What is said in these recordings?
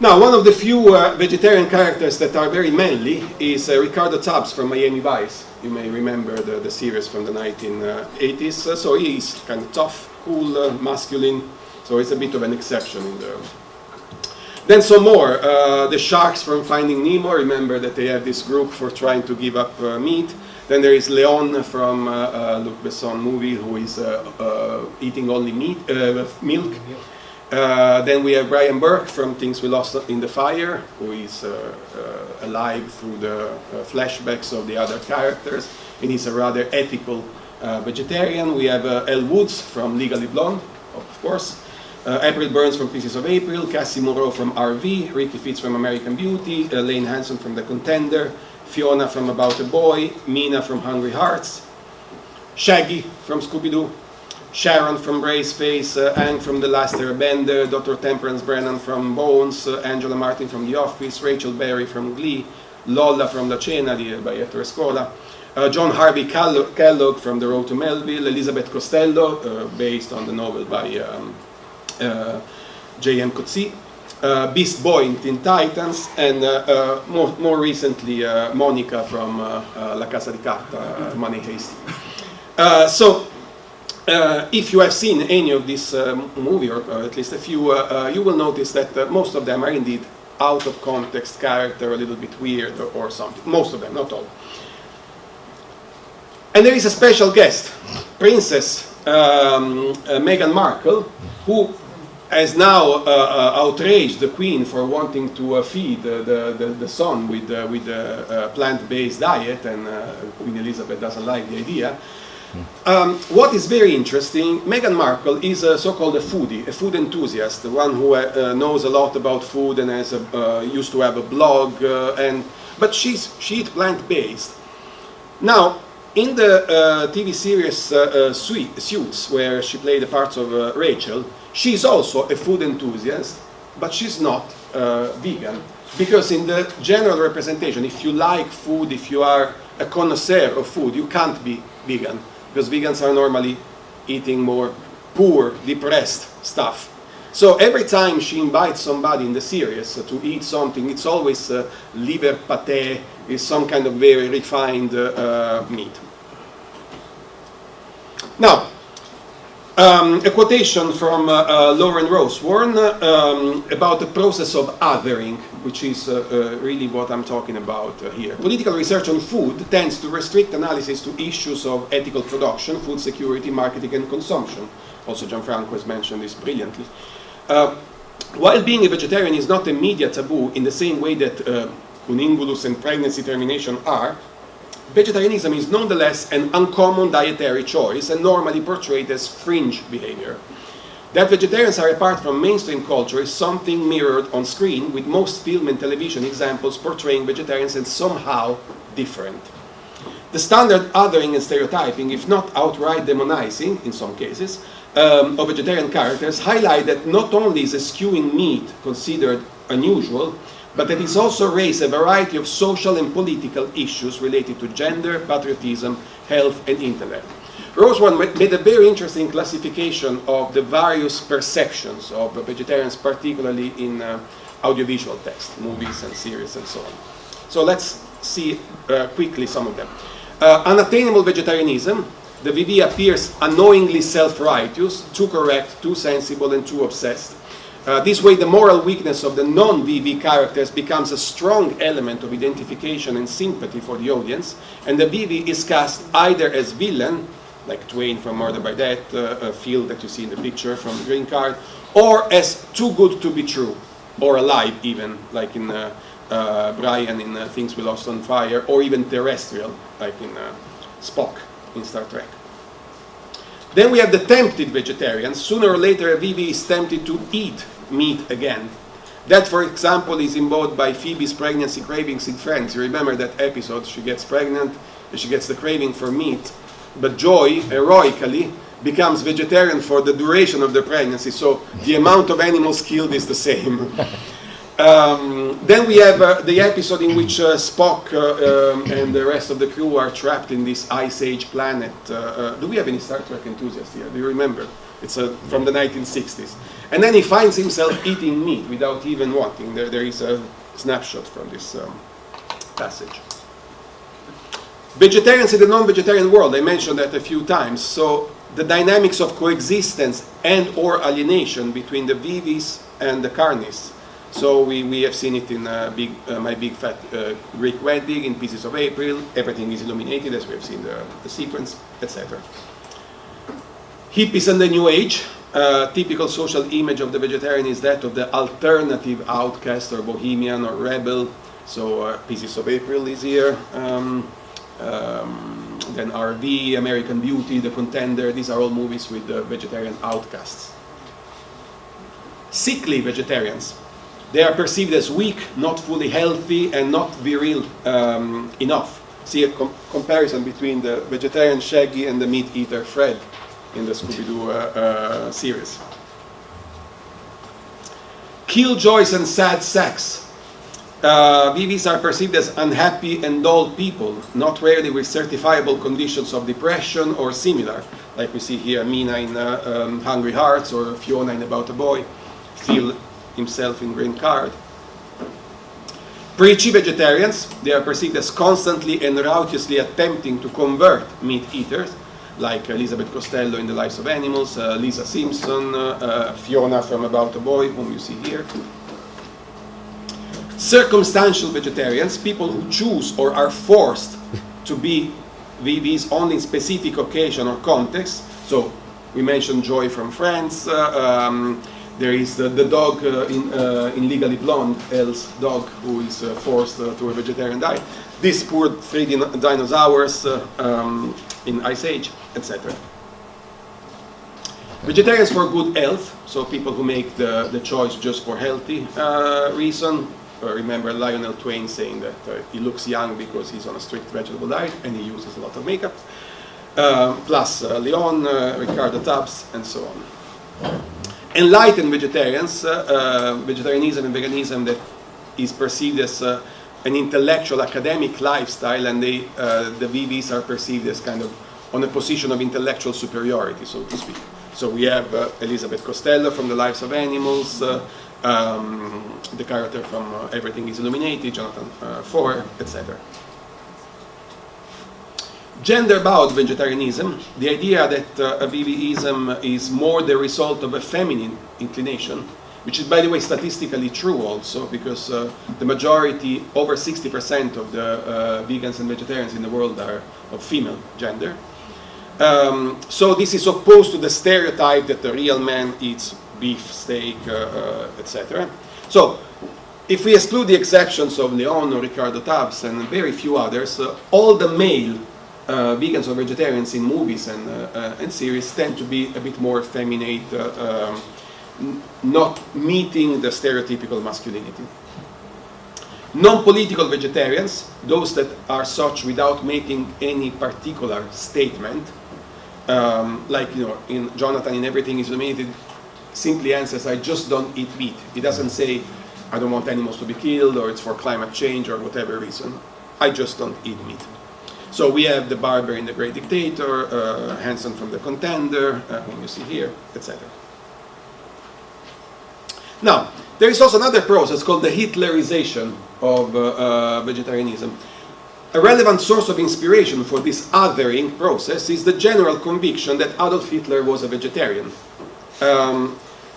Now, one of the few vegetarian characters that are very manly is Ricardo Tubbs from Miami Vice. You may remember the series from the 1980s. So he's kind of tough, cool, masculine. So it's a bit of an exception in there. Then some more. The sharks from Finding Nemo. Remember that they have this group for trying to give up meat. Then there is Leon from Luc Besson movie, who is eating only milk. Then we have Brian Burke from Things We Lost in the Fire, who is alive through the flashbacks of the other characters, and he's a rather ethical vegetarian. We have Elle Woods from Legally Blonde, of course. April Burns from Pieces of April, Cassie Moreau from RV, Ricky Fitz from American Beauty, Lane Hanson from The Contender, Fiona from About a Boy, Mina from Hungry Hearts, Shaggy from Scooby-Doo, Sharon from Braceface, Ang from The Last Airbender, Dr. Temperance Brennan from Bones, Angela Martin from The Office, Rachel Berry from Glee, Lola from La Cena di Baietto Scola, John Harvey Kellogg from The Road to Melville, Elizabeth Costello, based on the novel by J.M. Coetzee, Beast Boy in Teen Titans, and more recently Monica from La Casa di Carta, Money Heist. If you have seen any of this movie, or at least a few, you will notice that most of them are indeed out of context character, a little bit weird or something. Most of them, not all. And there is a special guest, Princess Meghan Markle, who has now outraged the Queen for wanting to feed the son with a plant-based diet, and Queen Elizabeth doesn't like the idea. What is very interesting, Meghan Markle is a so-called foodie, a food enthusiast, one who knows a lot about food and has used to have a blog, but she eats plant-based. Now, in the TV series Suits, where she played the parts of Rachel, she's also a food enthusiast, but she's not vegan. Because in the general representation, if you like food, if you are a connoisseur of food, you can't be vegan. Because vegans are normally eating more poor, depressed stuff. So every time she invites somebody in the series to eat something, it's always liver pate, is some kind of very refined meat. Now, a quotation from Lauren Rosewarne about the process of othering, which is really what I'm talking about here. Political research on food tends to restrict analysis to issues of ethical production, food security, marketing, and consumption. Also, Gianfranco has mentioned this brilliantly. While being a vegetarian is not a media taboo in the same way that cunnimbulus and pregnancy termination are, vegetarianism is nonetheless an uncommon dietary choice and normally portrayed as fringe behavior. That vegetarians are apart from mainstream culture is something mirrored on screen, with most film and television examples portraying vegetarians as somehow different. The standard othering and stereotyping, if not outright demonizing in some cases, of vegetarian characters highlight that not only is eschewing meat considered unusual, but that it's also raised a variety of social and political issues related to gender, patriotism, health, and intellect. Rosewarne made a very interesting classification of the various perceptions of vegetarians, particularly in audiovisual text, movies and series and so on. So let's see quickly some of them. Unattainable vegetarianism. The VV appears unknowingly self-righteous, too correct, too sensible, and too obsessed. This way, the moral weakness of the non-VV characters becomes a strong element of identification and sympathy for the audience, and the VV is cast either as villain, like Twain from Murder by Death, Phil that you see in the picture from the Green Card, or as too good to be true, or alive even, like in Brian in Things We Lost on Fire, or even terrestrial, like in Spock in Star Trek. Then we have the tempted vegetarians. Sooner or later, a VV is tempted to eat meat again. That, for example, is embodied by Phoebe's pregnancy cravings in Friends. You remember that episode? She gets pregnant, she gets the craving for meat, but Joy, heroically, becomes vegetarian for the duration of the pregnancy, so the amount of animals killed is the same. Then we have the episode in which Spock and the rest of the crew are trapped in this Ice Age planet. Do we have any Star Trek enthusiasts here? Do you remember It's from the 1960s. And then he finds himself eating meat without even wanting. There is a snapshot from this passage. Vegetarians in the non-vegetarian world, I mentioned that a few times. So the dynamics of coexistence and or alienation between the vivis and the carnis. So we have seen it in My Big Fat Greek Wedding, in Pieces of April. Everything is illuminated, as we have seen the sequence, etc. Hippies and the New Age. Typical social image of the vegetarian is that of the alternative outcast or bohemian or rebel. So Pieces of April is here. Then RV, American Beauty, The Contender. These are all movies with vegetarian outcasts. Sickly vegetarians. They are perceived as weak, not fully healthy, and not virile enough. See a comparison between the vegetarian Shaggy and the meat eater Fred in the Scooby-Doo series. Killjoys and sad sacks. VVs are perceived as unhappy and dull people, not rarely with certifiable conditions of depression or similar, like we see here Mina in Hungry Hearts or Fiona in About a Boy, Phil himself in Green Card. Preachy vegetarians, they are perceived as constantly and raucously attempting to convert meat eaters, like Elizabeth Costello in The Lives of Animals, Lisa Simpson, Fiona from About a Boy, whom you see here. Circumstantial vegetarians, people who choose or are forced to be VVs only in specific occasion or context. So we mentioned Joy from Friends. There is the dog in Legally Blonde, Elle's dog, who is forced to a vegetarian diet. These poor 3D dinosaurs in Ice Age, etc. Vegetarians for good health, so people who make the choice just for healthy reason. Remember Lionel Twain saying that he looks young because he's on a strict vegetable diet and he uses a lot of makeup. Plus Leon, Ricardo Tubbs, and so on. Enlightened vegetarians, vegetarianism and veganism that is perceived as an intellectual academic lifestyle, and the VVs are perceived as kind of on a position of intellectual superiority, so to speak. So we have Elizabeth Costello from The Lives of Animals, the character from Everything is Illuminated, Jonathan Foer, etc. Gender-bound vegetarianism, the idea that VVism is more the result of a feminine inclination, which is, by the way, statistically true also, because the majority, over 60% of the vegans and vegetarians in the world are of female gender. So this is opposed to the stereotype that the real man eats beef, steak, etc. So if we exclude the exceptions of Leon or Ricardo Tubbs and very few others, all the male vegans or vegetarians in movies and series tend to be a bit more effeminate, not meeting the stereotypical masculinity. Non-political vegetarians, those that are such without making any particular statement, like in Jonathan in Everything is Illuminated, simply answers, I just don't eat meat. He doesn't say, I don't want animals to be killed, or it's for climate change, or whatever reason. I just don't eat meat. So we have the barber in The Great Dictator, Hanson from The Contender, whom you see here, etc. Now, there is also another process called the Hitlerization of vegetarianism. A relevant source of inspiration for this othering process is the general conviction that Adolf Hitler was a vegetarian.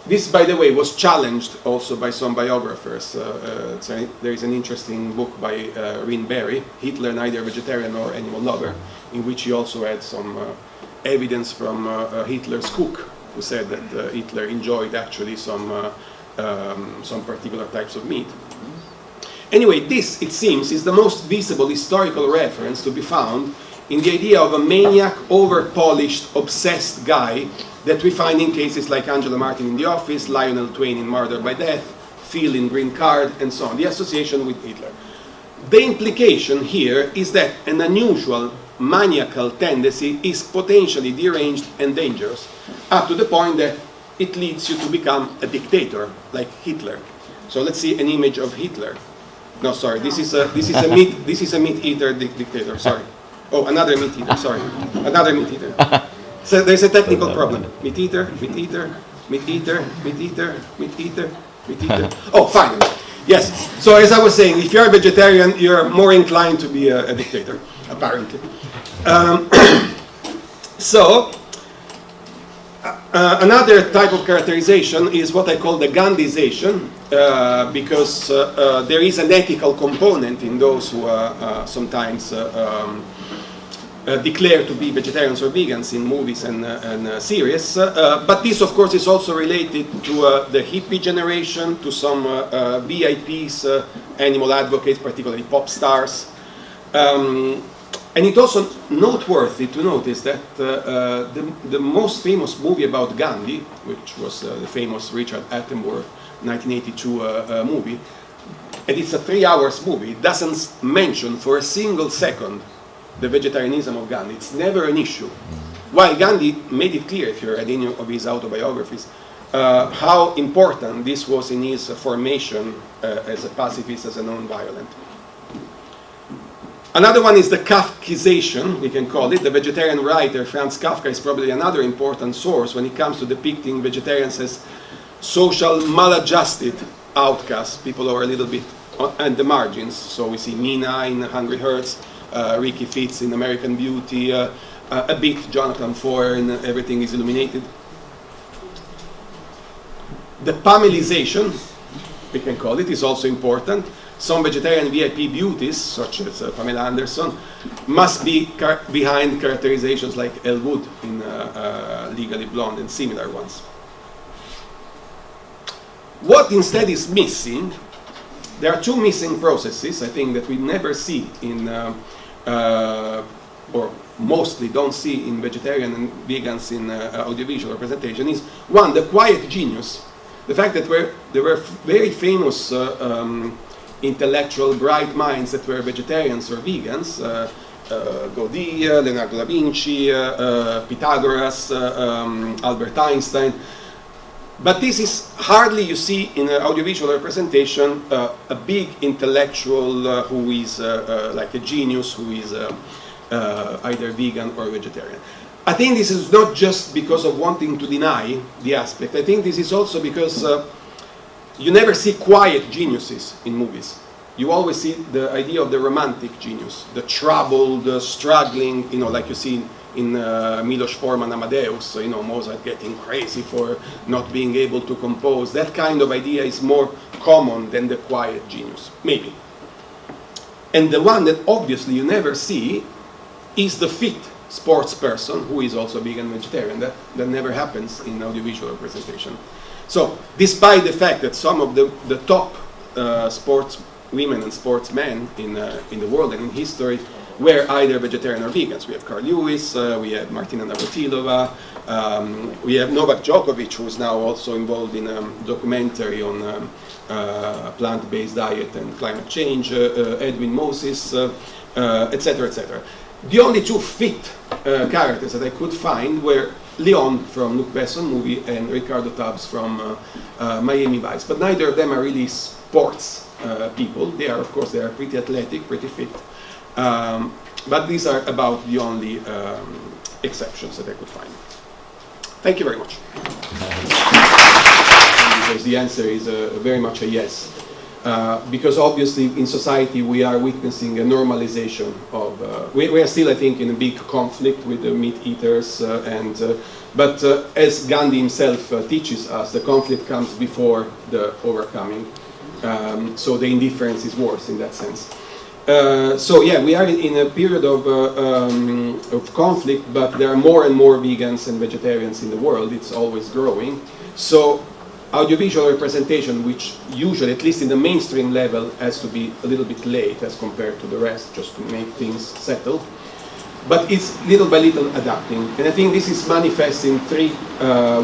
This, by the way, was challenged also by some biographers. There is an interesting book by Rin Berry, Hitler, Neither a Vegetarian nor Animal Lover, in which he also had some evidence from Hitler's cook, who said that Hitler enjoyed actually some particular types of meat. Anyway, this, it seems, is the most visible historical reference to be found in the idea of a maniac, over-polished, obsessed guy that we find in cases like Angela Martin in The Office, Lionel Twain in Murder by Death, Phil in Green Card, and so on, the association with Hitler. The implication here is that an unusual maniacal tendency is potentially deranged and dangerous, up to the point that it leads you to become a dictator, like Hitler. So let's see an image of Hitler. No, sorry, this is a meat eater dictator, sorry. Oh, another meat eater, sorry. Another meat eater. So there's a technical problem. Meat eater, meat eater, meat eater, meat eater, meat eater, meat eater. Oh, finally. Yes. So as I was saying, if you're a vegetarian, you're more inclined to be a dictator, apparently. Another type of characterization is what I call the Gandhization, because there is an ethical component in those who sometimes declare to be vegetarians or vegans in movies and series. But this, of course, is also related to the hippie generation, to some VIPs, animal advocates, particularly pop stars. And it's also noteworthy to notice that the most famous movie about Gandhi, which was the famous Richard Attenborough 1982 movie, and it's a 3 hours movie, it doesn't mention for a single second the vegetarianism of Gandhi. It's never an issue. While Gandhi made it clear, if you read any of his autobiographies, how important this was in his formation as a pacifist, as a non-violent. Another one is the Kafkization, we can call it. The vegetarian writer Franz Kafka is probably another important source when it comes to depicting vegetarians as social maladjusted outcasts, people who are a little bit on the margins. So we see Mina in Hungry Hearts, Ricky Fitz in American Beauty, a bit Jonathan Foer in Everything is Illuminated. The Pamelization, we can call it, is also important. Some vegetarian VIP beauties, such as Pamela Anderson, must be behind characterizations like Elle Wood in Legally Blonde and similar ones. What instead is missing, there are two missing processes, I think, that we never see in, or mostly don't see in vegetarian and vegans in audiovisual representation, is one, the quiet genius. The fact that there were very famous intellectual bright minds that were vegetarians or vegans, Gaudí, Leonardo da Vinci, Pythagoras, Albert Einstein. But this is hardly, you see, in audiovisual representation, a big intellectual who is like a genius, who is either vegan or vegetarian. I think this is not just because of wanting to deny the aspect. I think this is also because you never see quiet geniuses in movies. You always see the idea of the romantic genius, the troubled, struggling, like you see in Milos Forman Amadeus, Mozart getting crazy for not being able to compose. That kind of idea is more common than the quiet genius, maybe. And the one that obviously you never see is the fit sports person who is also vegan vegetarian. That never happens in audiovisual representation. So, despite the fact that some of the top sports women and sportsmen in the world and in history were either vegetarian or vegans. We have Carl Lewis, we have Martina Navratilova, we have Novak Djokovic, who is now also involved in a documentary on plant-based diet and climate change, Edwin Moses, etc., etc. The only two fit characters that I could find were Leon from Luc Besson movie and Ricardo Tubbs from Miami Vice. But neither of them are really sports people. They are, of course, they are pretty athletic, pretty fit. But these are about the only exceptions that I could find. Thank you very much. Because the answer is very much a yes. Because obviously in society we are witnessing a normalization of, we are still, I think, in a big conflict with the meat eaters, but as Gandhi himself teaches us, the conflict comes before the overcoming. So the indifference is worse in that sense. So yeah, we are in a period of conflict, but there are more and more vegans and vegetarians in the world. It's always growing. So audiovisual representation, which usually, at least in the mainstream level, has to be a little bit late as compared to the rest, just to make things settle. But it's little by little adapting. And I think this is manifest in three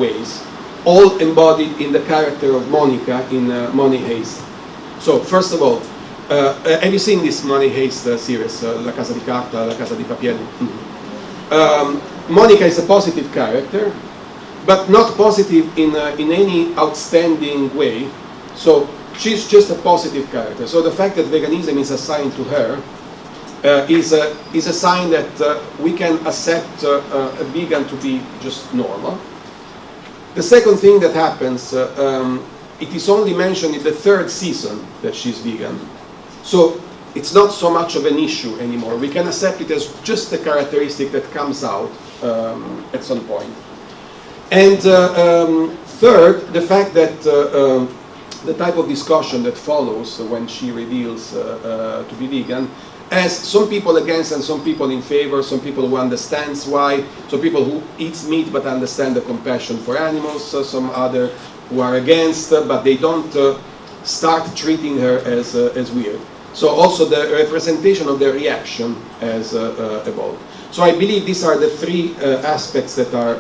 ways, all embodied in the character of Monica in Money Heist. So, first of all, have you seen this Money Heist series, La Casa di Carta, La Casa di Papier? Monica is a positive character, but not positive in any outstanding way. So she's just a positive character. So the fact that veganism is assigned to her is a sign that we can accept a vegan to be just normal. The second thing that happens, it is only mentioned in the third season that she's vegan. So it's not so much of an issue anymore. We can accept it as just a characteristic that comes out at some point. And third, the fact that the type of discussion that follows when she reveals to be vegan has some people against and some people in favor, some people who understands why, some people who eats meat but understand the compassion for animals, some other who are against, but they don't start treating her as weird. So also the representation of the reaction has evolved. So I believe these are the three aspects that are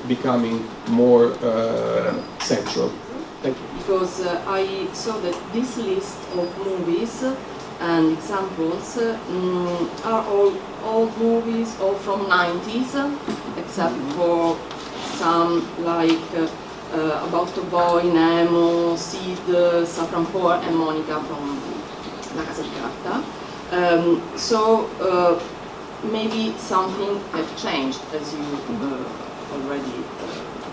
becoming more central. Thank you. Because I saw that this list of movies and examples are all old movies, all from 90s, except for some like About a Boy, Nemo, Sid, Safran Foer, and Monica from La Casa di Carta. So maybe something have changed, as you already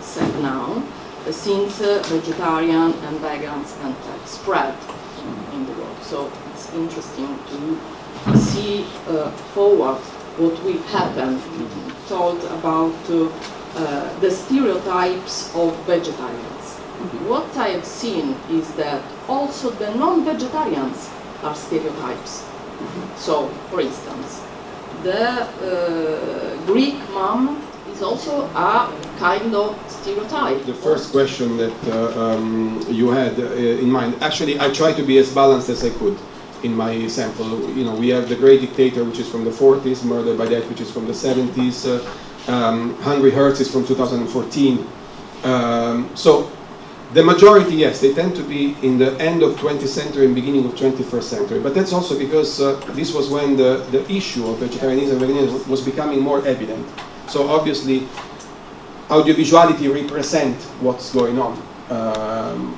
said now, since vegetarian and vegans can spread in the world. So it's interesting to see forward what will happen. Told about the stereotypes of vegetarians. What I have seen is that also the non-vegetarians are stereotypes. So, for instance, the Greek mom is also a kind of stereotype. The first question that you had in mind, actually I tried to be as balanced as I could in my sample. You know, we have The Great Dictator, which is from the 40s, Murder by Death, which is from the 70s, Hungry Hearts is from 2014. So the majority, yes, they tend to be in the end of 20th century and beginning of 21st century. But that's also because this was when the issue of vegetarianism and veganism was becoming more evident. So obviously, audiovisuality represent what's going on.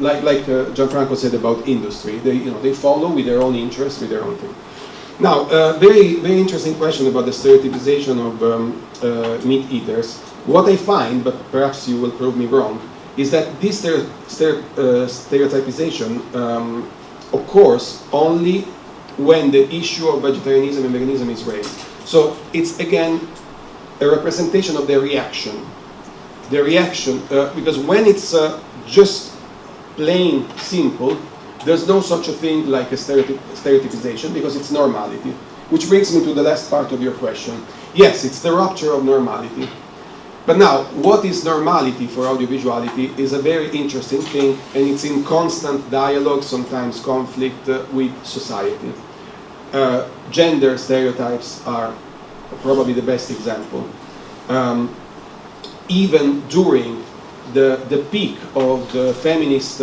Like Gianfranco said about industry, they follow with their own interest, with their own thing. Now, very interesting question about the stereotypization of meat eaters. What I find, but perhaps you will prove me wrong, is that this stereotypization occurs only when the issue of vegetarianism and veganism is raised. So it's again a representation of their reaction. The reaction, because when it's just plain simple, there's no such a thing like a stereotypization because it's normality. Which brings me to the last part of your question. Yes, it's the rupture of normality. But now, what is normality for audiovisuality is a very interesting thing, and it's in constant dialogue, sometimes conflict with society. Gender stereotypes are probably the best example. Even during the peak of the feminist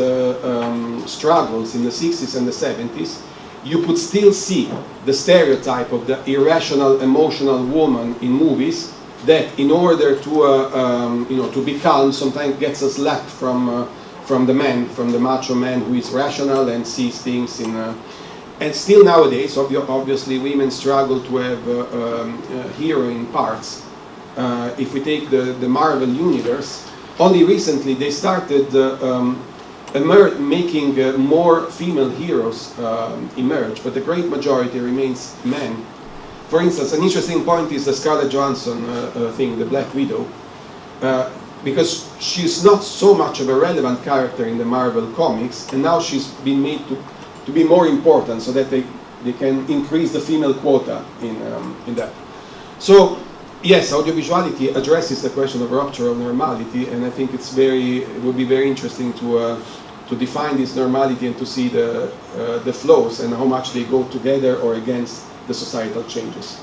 struggles in the 60s and the 70s, you could still see the stereotype of the irrational, emotional woman in movies that, in order to be calm, sometimes gets a slap from the man, from the macho man who is rational and sees things in. And still nowadays, obviously, women struggle to have heroine parts. If we take the Marvel universe, only recently they started making more female heroes emerge, but the great majority remains men. For instance, an interesting point is the Scarlett Johansson thing, the Black Widow, because she's not so much of a relevant character in the Marvel comics, and now she's been made to be more important so that they can increase the female quota in that. So, yes, audiovisuality addresses the question of rupture of normality, and I think it would be very interesting to define this normality and to see the flows and how much they go together or against the societal changes.